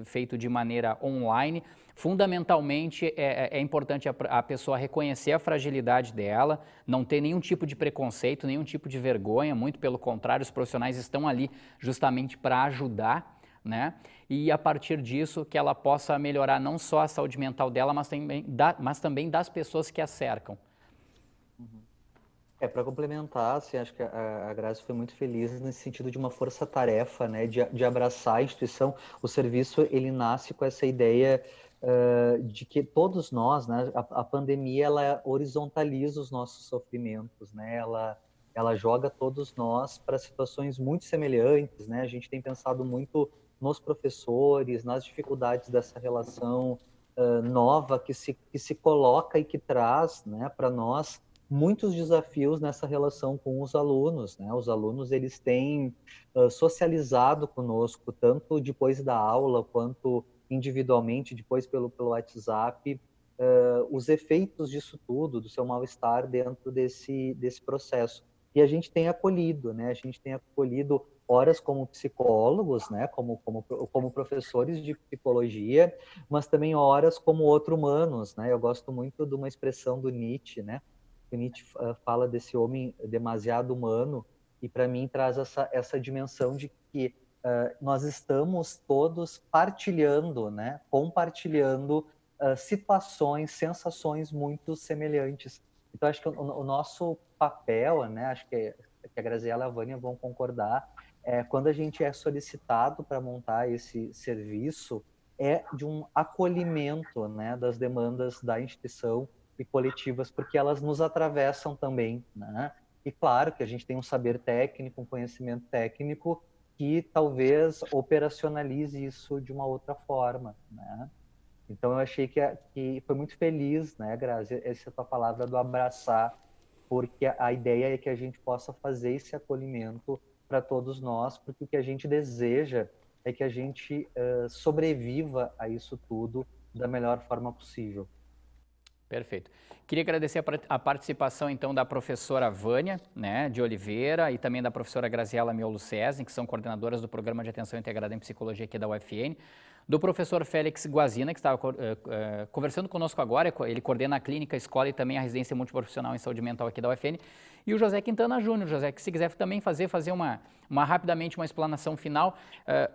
feito de maneira online. Fundamentalmente, é importante a pessoa reconhecer a fragilidade dela, não ter nenhum tipo de preconceito, nenhum tipo de vergonha, muito pelo contrário, os profissionais estão ali justamente para ajudar, né? E a partir disso que ela possa melhorar não só a saúde mental dela, mas também das pessoas que a cercam. Para complementar, assim, acho que a Grazi foi muito feliz nesse sentido de uma força-tarefa, né, de abraçar a instituição. O serviço, ele nasce com essa ideia de que todos nós, né, a pandemia, ela horizontaliza os nossos sofrimentos, né, ela joga todos nós para situações muito semelhantes, né, a gente tem pensado muito nos professores, nas dificuldades dessa relação nova que se coloca e que traz, né, para nós muitos desafios nessa relação com os alunos, né? Os alunos, eles têm socializado conosco, tanto depois da aula, quanto individualmente, depois pelo WhatsApp, os efeitos disso tudo, do seu mal-estar dentro desse processo. E a gente tem acolhido, né? A gente tem acolhido horas como psicólogos, né? Como professores de psicologia, mas também horas como outro-humanos, né? Eu gosto muito de uma expressão do Nietzsche, né? O Nietzsche fala desse homem demasiado humano, e para mim traz essa dimensão de que nós estamos todos partilhando, né, compartilhando situações, sensações muito semelhantes. Então, acho que o nosso papel, né, acho que a Graziela e a Vânia vão concordar, quando a gente é solicitado para montar esse serviço, é de um acolhimento, né, das demandas da instituição, e coletivas, porque elas nos atravessam também, né? E claro que a gente tem um saber técnico, um conhecimento técnico que talvez operacionalize isso de uma outra forma, né? Então eu achei que foi muito feliz, né, Grazi, essa tua palavra do abraçar, porque a ideia é que a gente possa fazer esse acolhimento para todos nós, porque o que a gente deseja é que a gente sobreviva a isso tudo da melhor forma possível. Perfeito. Queria agradecer a participação, então, da professora Vânia, né, de Oliveira, e também da professora Graziela Miolo Cesni, que são coordenadoras do Programa de Atenção Integrada em Psicologia aqui da UFN, do professor Félix Guazina, que estava conversando conosco agora, ele coordena a clínica, a escola e também a residência multiprofissional em saúde mental aqui da UFN, e o José Quintana Júnior. José, que se quiser também fazer rapidamente uma explanação final,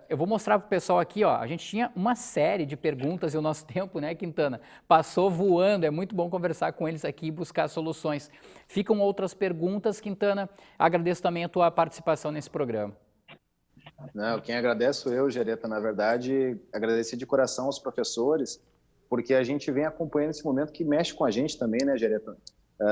eu vou mostrar para o pessoal aqui, ó, a gente tinha uma série de perguntas e o nosso tempo, né, Quintana, passou voando, é muito bom conversar com eles aqui e buscar soluções. Ficam outras perguntas, Quintana, agradeço também a tua participação nesse programa. Não, quem agradeço eu, Gereta, na verdade, agradecer de coração aos professores, porque a gente vem acompanhando esse momento que mexe com a gente também, né, Gereta?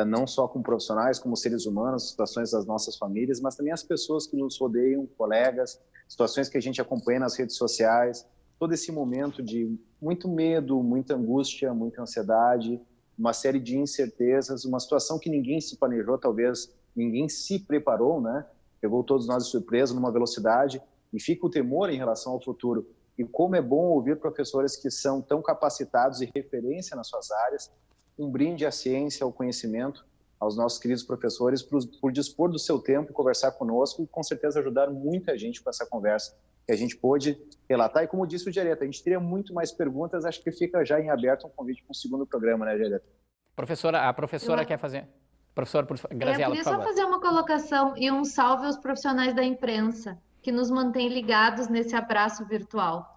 Não só como profissionais, como seres humanos, situações das nossas famílias, mas também as pessoas que nos rodeiam, colegas, situações que a gente acompanha nas redes sociais, todo esse momento de muito medo, muita angústia, muita ansiedade, uma série de incertezas, uma situação que ninguém se planejou, talvez ninguém se preparou, né? Pegou todos nós de surpresa numa velocidade, e fica o temor em relação ao futuro. E como é bom ouvir professores que são tão capacitados e referência nas suas áreas, um brinde à ciência, ao conhecimento, aos nossos queridos professores, por dispor do seu tempo e conversar conosco, e com certeza ajudar muita gente com essa conversa que a gente pôde relatar. E como disse o Gereta, a gente teria muito mais perguntas, acho que fica já em aberto um convite para um segundo programa, né, Gereta? Professora, a professora quer fazer... Professora Graziela, por favor. Eu queria só fazer uma colocação e um salve aos profissionais da imprensa, que nos mantém ligados nesse abraço virtual.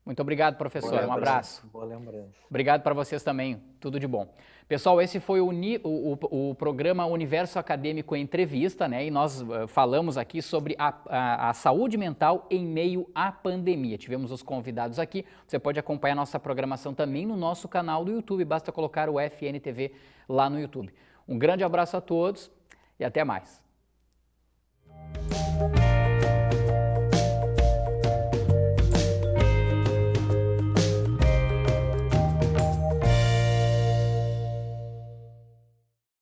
Muito obrigado, professora. Um abraço. Boa lembrança. Obrigado para vocês também. Tudo de bom. Pessoal, esse foi o programa Universo Acadêmico Entrevista, né? E nós falamos aqui sobre a saúde mental em meio à pandemia. Tivemos os convidados aqui. Você pode acompanhar nossa programação também no nosso canal do YouTube. Basta colocar o FN TV lá no YouTube. Um grande abraço a todos e até mais.